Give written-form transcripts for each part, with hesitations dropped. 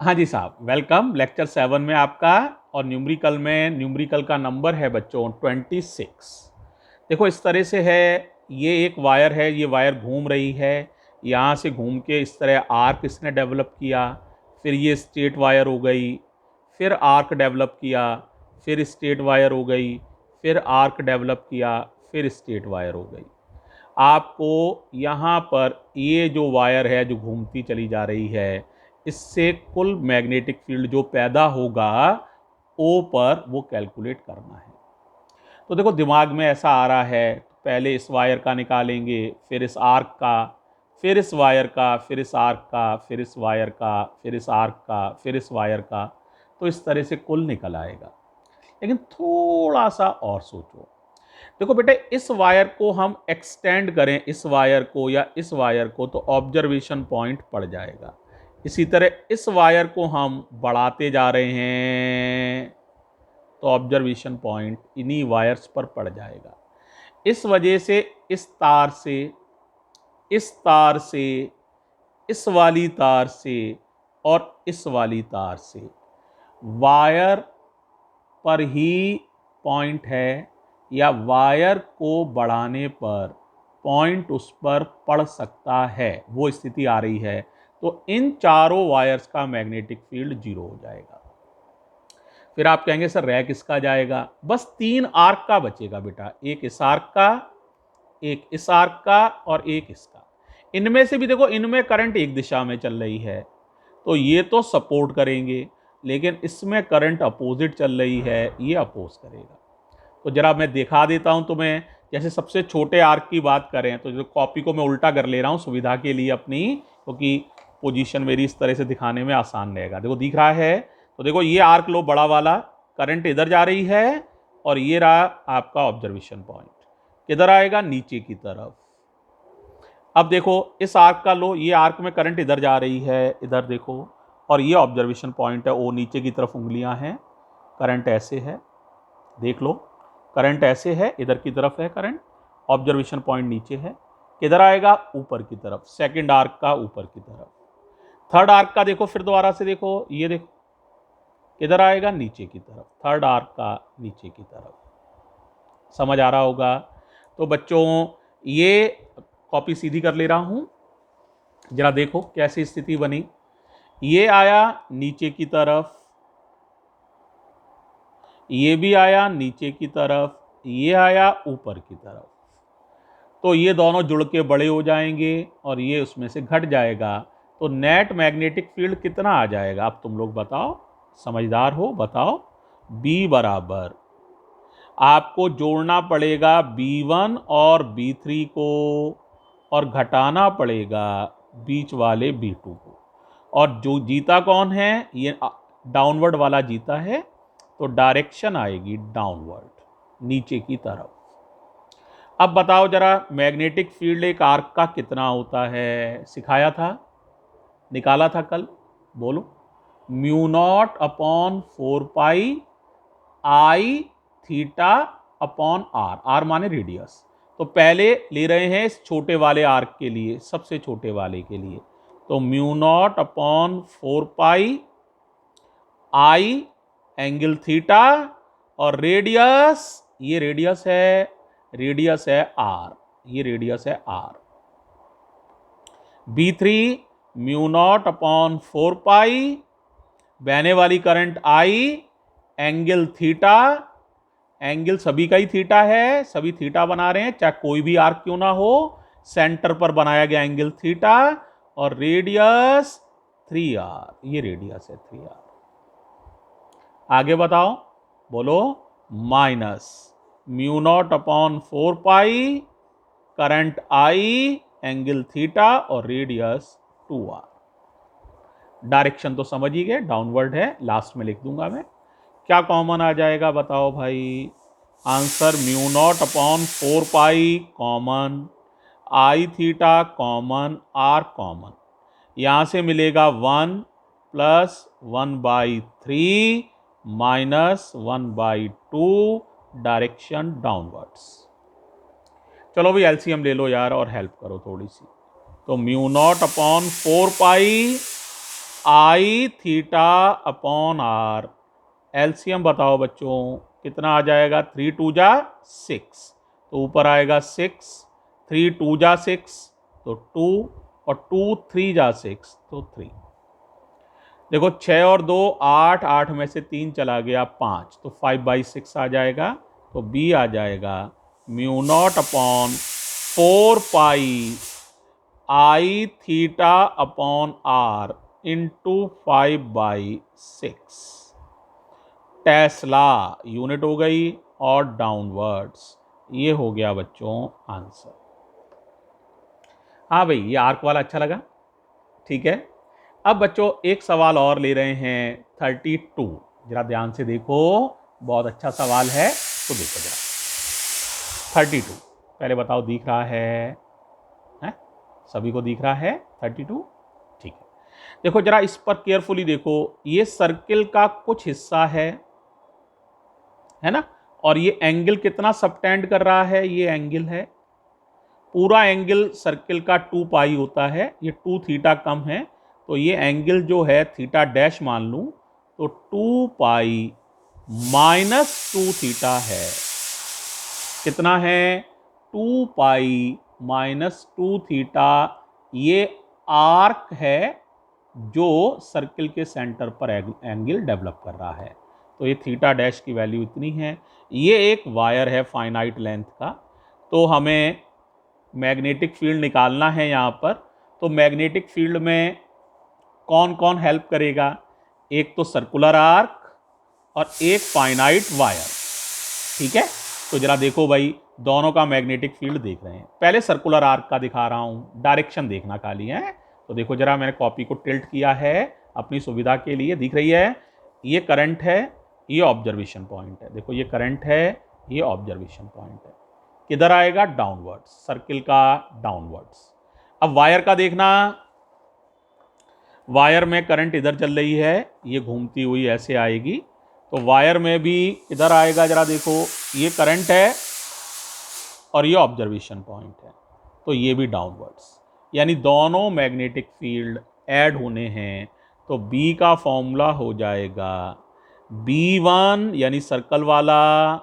हाँ जी साहब, welcome lecture 7 में आपका। और न्यूमेरिकल का नंबर है बच्चों 26। देखो इस तरह से है, ये एक वायर है, ये वायर घूम रही है, यहाँ से घूम के इस तरह आर्क इसने डेवलप किया, फिर ये स्ट्रेट वायर हो गई, फिर आर्क डेवलप किया, फिर स्ट्रेट वायर हो गई, फिर आर्क डेवलप किया, फिर स्ट्रेट वायर हो गई। आपको यहाँ पर ये जो वायर है जो घूमती चली जा रही है, इससे कुल मैग्नेटिक फील्ड जो पैदा होगा ओ पर वो कैलकुलेट करना है। तो देखो दिमाग में ऐसा आ रहा है, पहले इस वायर का निकालेंगे, फिर इस आर्क का, फिर इस वायर का, फिर इस आर्क का, फिर इस वायर का, फिर इस आर्क का, फिर इस वायर का। तो इस तरह से कुल निकल आएगा। लेकिन थोड़ा सा और सोचो। देखो बेटे, इस वायर को हम एक्सटेंड करें, इस वायर को या इस वायर को, तो ऑब्जर्वेशन पॉइंट पड़ जाएगा। इसी तरह इस वायर को हम बढ़ाते जा रहे हैं तो ऑब्जर्वेशन पॉइंट इन्हीं वायर्स पर पड़ जाएगा। इस वजह से इस तार से, इस तार से, इस वाली तार से और इस वाली तार से वायर पर ही पॉइंट है, या वायर को बढ़ाने पर पॉइंट उस पर पड़ सकता है, वो स्थिति आ रही है। तो इन चारों वायर्स का मैग्नेटिक फील्ड 0 हो जाएगा। फिर आप कहेंगे सर रह किसका जाएगा? बस 3 आर्क का बचेगा बेटा, एक इस आर्क का, एक इस आर्क का और एक इसका। इनमें से भी देखो, इनमें करंट एक दिशा में चल रही है, तो ये तो सपोर्ट करेंगे, लेकिन इसमें करंट अपोजिट चल रही है, ये अपोज करेगा। तो जरा मैं दिखा देता हूं तुम्हें। जैसे सबसे छोटे आर्क की बात करें तो जो कॉपी को मैं उल्टा कर ले रहा हूं सुविधा के लिए अपनी, क्योंकि पोजीशन मेरी इस तरह से दिखाने में आसान रहेगा। देखो दिख रहा है, तो देखो ये आर्क लो बड़ा वाला, करंट इधर जा रही है, और ये रहा आपका ऑब्जर्वेशन पॉइंट, किधर आएगा? नीचे की तरफ। अब देखो इस आर्क का लो, ये आर्क में करंट इधर जा रही है, इधर देखो, और ये ऑब्जर्वेशन पॉइंट है, ओ नीचे की तरफ उंगलियां हैं, करंट ऐसे है, देख लो करंट ऐसे है, इधर की तरफ है करंट, ऑब्जर्वेशन पॉइंट नीचे है, किधर आएगा? ऊपर की तरफ, सेकंड आर्क का ऊपर की तरफ। थर्ड आर्क का देखो, फिर दोबारा से देखो, ये देखो किधर आएगा? नीचे की तरफ, थर्ड आर्क का नीचे की तरफ। समझ आ रहा होगा? तो बच्चों ये कॉपी सीधी कर ले रहा हूं, जरा देखो कैसी स्थिति बनी। ये आया नीचे की तरफ, ये भी आया नीचे की तरफ, ये आया ऊपर की तरफ। तो ये दोनों जुड़ के बड़े हो जाएंगे और ये उसमें से घट जाएगा। तो नेट मैग्नेटिक फील्ड कितना आ जाएगा? अब तुम लोग बताओ, समझदार हो, बताओ। B बराबर, आपको जोड़ना पड़ेगा B1 और B3 को, और घटाना पड़ेगा बीच वाले B2 को। और जो जीता कौन है? ये डाउनवर्ड वाला जीता है, तो डायरेक्शन आएगी डाउनवर्ड, नीचे की तरफ। अब बताओ जरा, मैग्नेटिक फील्ड एक आर्क का कितना होता है? सिखाया था, निकाला था कल, बोलो। Mu naught upon 4 pi I theta upon R, R माने रेडियस। तो पहले ले रहे हैं इस छोटे वाले आर्क के लिए, सबसे छोटे वाले के लिए, तो mu naught upon 4 pi I angle theta, और रेडियस, ये रेडियस है आर, ये रेडियस है R. B3 mu naught upon 4 pi, बहने वाली current I, angle theta, angle सभी का ही थीटा है, सभी थीटा बना रहे हैं, चाहे कोई भी आर्क क्यों ना हो, सेंटर पर बनाया गया एंगल थीटा, और रेडियस 3R, ये रेडियस है 3R। आगे बताओ, बोलो। Minus mu naught upon 4 pi, current I, angle theta और रेडियस 2R। डायरेक्शन तो समझ ही गए, डाउनवर्ड है, लास्ट में लिख दूंगा मैं। क्या कॉमन आ जाएगा बताओ भाई? Answer mu naught upon 4 pi common, I theta common, R common, यहां से मिलेगा 1 प्लस 1/3 माइनस 1/2, डायरेक्शन डाउनवर्ड्स। चलो भाई एलसीएम ले लो यार और हेल्प करो थोड़ी सी। तो mu naught upon 4 pi I theta upon R. LCM बताओ बच्चों कितना आ जाएगा, 3 2 जा 6, तो ऊपर आएगा 6, 3 2 जा 6 तो 2, और 2 3 जा 6 तो 3। देखो 6 और 2 8, 8 में से 3 चला गया 5, तो 5/6 आ जाएगा, तो बी आ जाएगा mu naught upon 4 pi I theta upon R into 5/6। Tesla unit हो गई और डाउनवर्ड्स, ये हो गया बच्चों आंसर। हाँ भाई, ये आर्क वाला अच्छा लगा, ठीक है। अब बच्चों एक सवाल और ले रहे हैं 32, जरा ध्यान से देखो, बहुत अच्छा सवाल है, तो देखो जरा 32। पहले बताओ दिख रहा है? सभी को दिख रहा है 32? ठीक है। देखो जरा इस पर केयरफुली देखो, ये सर्किल का कुछ हिस्सा है ना, और ये एंगल कितना सबटेंड कर रहा है, ये एंगल है, पूरा एंगल सर्किल का 2 पाई होता है, ये 2 थीटा कम है, तो ये एंगल जो है थीटा डैश मान लूं, तो 2 पाई माइनस 2 थीटा है। कितना है? 2 पाई माइनस 2 थीटा। ये आर्क है जो सर्किल के सेंटर पर एंगल डेवलप कर रहा है, तो ये थीटा डैश की वैल्यू इतनी है। ये एक वायर है फाइनाइट लेंथ का, तो हमें मैग्नेटिक फील्ड निकालना है यहाँ पर। तो मैग्नेटिक फील्ड में कौन कौन हेल्प करेगा? एक तो सर्कुलर आर्क और एक फाइनाइट वायर, ठीक है। तो जरा देखो भाई, दोनों का मैग्नेटिक फील्ड देख रहे हैं। पहले सर्कुलर आर्क का दिखा रहा हूं, डायरेक्शन देखना खाली है। तो देखो जरा, मैंने कॉपी को टिल्ट किया है अपनी सुविधा के लिए, दिख रही है? ये करंट है, ये ऑब्जर्वेशन पॉइंट है। देखो ये करंट है, ये ऑब्जर्वेशन पॉइंट है। किधर आएगा? डाउनवर्ड्स, सर्किल का डाउनवर्ड्स। अब वायर का देखना, वायर में करंट इधर चल रही है, ये घूमती हुई ऐसे आएगी, तो वायर में भी इधर आएगा। जरा देखो, ये करंट है और ये ऑब्जर्वेशन पॉइंट है, तो ये भी डाउनवर्ड्स, यानी दोनों मैग्नेटिक फील्ड ऐड होने हैं। तो B का फॉर्मूला हो जाएगा B1 यानी सर्कल वाला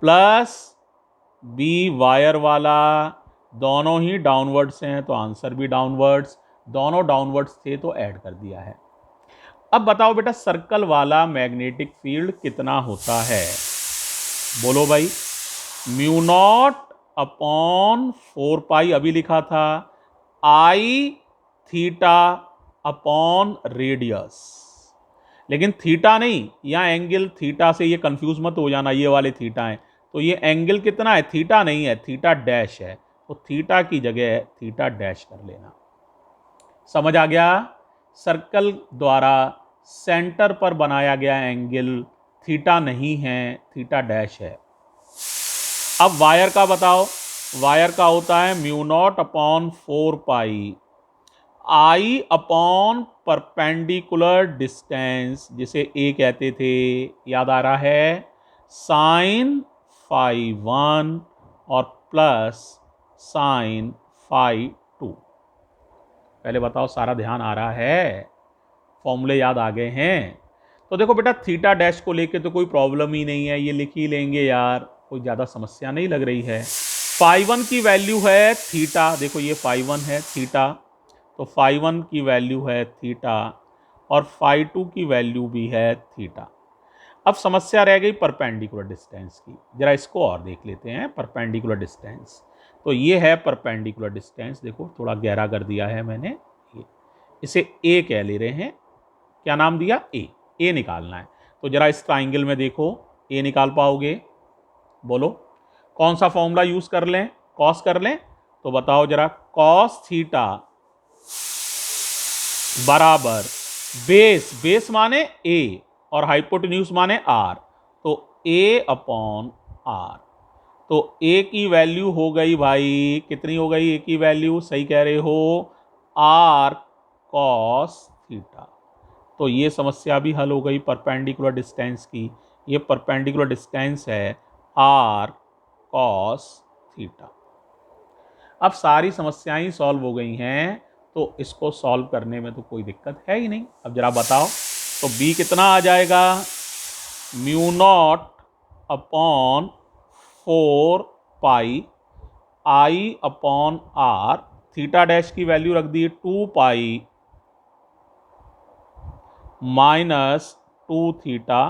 प्लस B वायर वाला, दोनों ही डाउनवर्ड्स हैं तो आंसर भी डाउनवर्ड्स, दोनों डाउनवर्ड्स थे तो ऐड कर दिया है। अब बताओ बेटा, सर्कल वाला मैग्नेटिक फील्ड कितना होता है? बोलो भाई। म्यू नॉट अपॉन 4 पाई अभी लिखा था, आई थीटा अपॉन रेडियस, लेकिन थीटा नहीं, यहां एंगल थीटा से ये कंफ्यूज मत हो जाना, ये वाले थीटा है, तो ये एंगल कितना है? थीटा नहीं है, थीटा डैश है, तो थीटा की जगह थीटा डैश कर लेना। समझ आ गया? सर्कल द्वारा सेंटर पर बनाया गया एंगल थीटा नहीं है, थीटा डैश है। अब वायर का बताओ, वायर का होता है mu naught upon 4 pi I upon perpendicular distance, जिसे ए कहते थे, याद आ रहा है? साइन फाई 1 और प्लस साइन फाई 2। पहले बताओ सारा ध्यान आ रहा है? फॉर्मूले याद आ गए हैं? तो देखो बेटा, थीटा डैश को लेके तो कोई प्रॉब्लम ही नहीं है, ये लिख ही लेंगे यार, कोई ज़्यादा समस्या नहीं लग रही है। फाई 1 की वैल्यू है थीटा, देखो ये फाई 1 है थीटा, तो फाई 1 की वैल्यू है थीटा, और फाई 2 की वैल्यू भी है थीटा। अब समस्या रह गई परपेंडिकुलर डिस्टेंस की, जरा इसको और देख लेते हैं। परपेंडिकुलर डिस्टेंस, तो ये है परपेंडिकुलर डिस्टेंस, देखो थोड़ा गहरा कर दिया है मैंने, ये इसे ए कह ले रहे हैं, क्या नाम दिया? ए निकालना है। तो जरा इस ट्राइंगल में देखो, ए निकाल पाओगे? बोलो कौन सा फॉर्मूला यूज कर लें? कॉस कर लें? तो बताओ जरा, कॉस थीटा बराबर बेस माने ए और हाइपोटेन्यूज माने आर, तो ए अपॉन आर। तो ए की वैल्यू हो गई भाई, कितनी हो गई ए की वैल्यू? सही कह रहे हो, आर कॉस थीटा। तो ये समस्या भी हल हो गई परपेंडिकुलर डिस्टेंस की। ये परपेंडिकुलर डिस्टेंस है आर कॉस थीटा। अब सारी समस्याएं सॉल्व हो गई हैं, तो इसको सॉल्व करने में तो कोई दिक्कत है ही नहीं। अब जरा बताओ, तो b कितना आ जाएगा, mu naught upon 4 pi I upon R, theta dash की वैल्यू रख दी 2 pi minus 2 theta,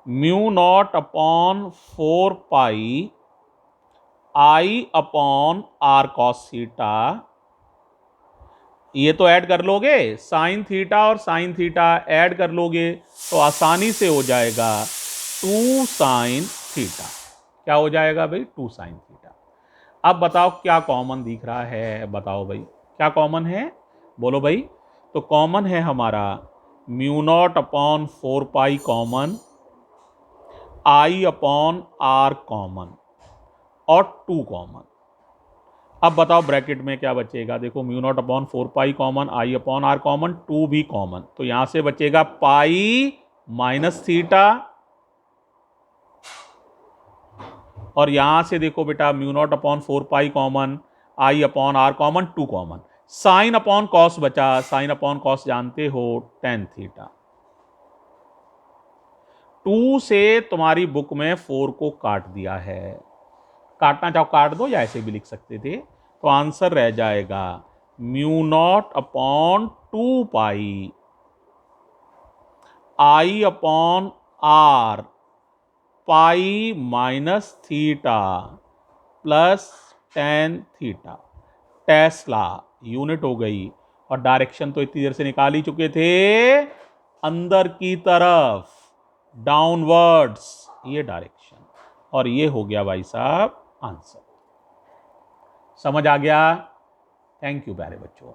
mu naught upon 4 pi I upon R cos theta. ये तो ऐड कर लोगे, साइन थीटा और साइन थीटा ऐड कर लोगे तो आसानी से हो जाएगा 2 साइन थीटा। क्या हो जाएगा भाई, 2 साइन थीटा। अब बताओ क्या कॉमन दिख रहा है, बताओ भाई क्या कॉमन है, बोलो भाई। तो कॉमन है हमारा mu naught upon 4 pi common, I upon are common और 2 कॉमन। अब बताओ ब्रैकेट में क्या बचेगा, देखो mu naught upon 4 pi common, I upon are common, 2 भी कॉमन, तो यहां से बचेगा पाई माइनस थीटा, और यहां से देखो बेटा mu naught upon 4 pi common, I upon are common, 2 common, sine upon cos बचा, साइन अपॉन कॉस जानते हो टेन थीटा। 2 से तुम्हारी बुक में 4 को काट दिया है, काटना चाहो काट दो या ऐसे भी लिख सकते थे, तो आंसर रह जाएगा mu naught upon 2 pi I upon R pi minus theta plus tan theta. Tesla unit हो गई, और डायरेक्शन तो इतनी देर से निकाल ही चुके थे, अंदर की तरफ डाउनवर्ड्स, ये डायरेक्शन, और ये हो गया भाई साहब आंसर। समझ आ गया? थैंक यू प्यारे बच्चों।